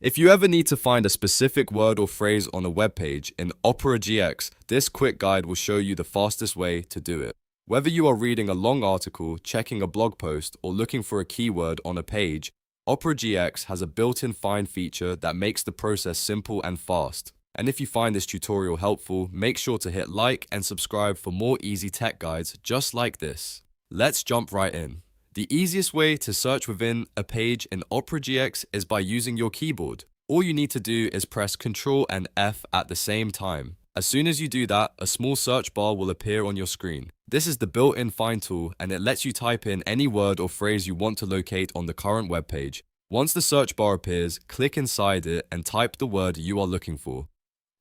If you ever need to find a specific word or phrase on a web page in Opera GX, this quick guide will show you the fastest way to do it. Whether you are reading a long article, checking a blog post, or looking for a keyword on a page, Opera GX has a built-in find feature that makes the process simple and fast. And if you find this tutorial helpful, make sure to hit like and subscribe for more easy tech guides just like this. Let's jump right in. The easiest way to search within a page in Opera GX is by using your keyboard. All you need to do is press Ctrl and F at the same time. As soon as you do that, a small search bar will appear on your screen. This is the built-in find tool, and it lets you type in any word or phrase you want to locate on the current web page. Once the search bar appears, click inside it and type the word you are looking for.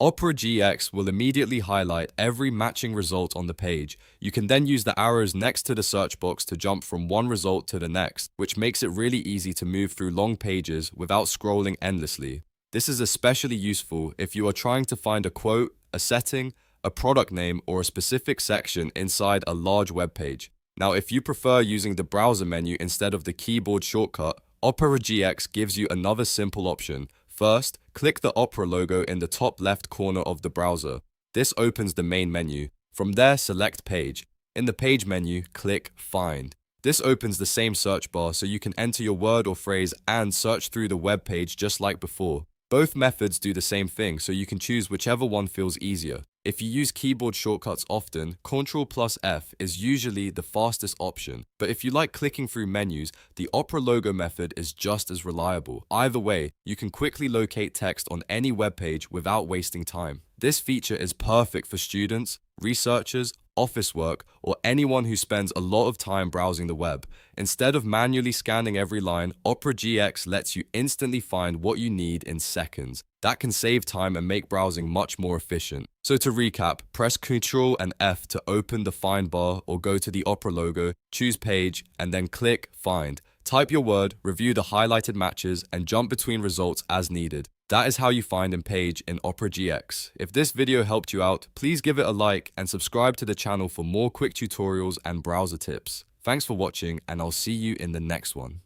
Opera GX will immediately highlight every matching result on the page. You can then use the arrows next to the search box to jump from one result to the next, which makes it really easy to move through long pages without scrolling endlessly. This is especially useful if you are trying to find a quote, a setting, a product name, or a specific section inside a large web page. Now, if you prefer using the browser menu instead of the keyboard shortcut, Opera GX gives you another simple option. First, click the Opera logo in the top left corner of the browser. This opens the main menu. From there, select Page. In the Page menu, click Find. This opens the same search bar so you can enter your word or phrase and search through the web page just like before. Both methods do the same thing, so you can choose whichever one feels easier. If you use keyboard shortcuts often, Ctrl plus F is usually the fastest option. But if you like clicking through menus, the Opera logo method is just as reliable. Either way, you can quickly locate text on any web page without wasting time. This feature is perfect for students, researchers, office work, or anyone who spends a lot of time browsing the web. Instead of manually scanning every line, Opera GX lets you instantly find what you need in seconds. That can save time and make browsing much more efficient. So to recap, press Ctrl and F to open the find bar or go to the Opera logo, choose Page, and then click Find. Type your word, review the highlighted matches, and jump between results as needed. That is how you find a page in Opera GX. If this video helped you out, please give it a like and subscribe to the channel for more quick tutorials and browser tips. Thanks for watching, and I'll see you in the next one.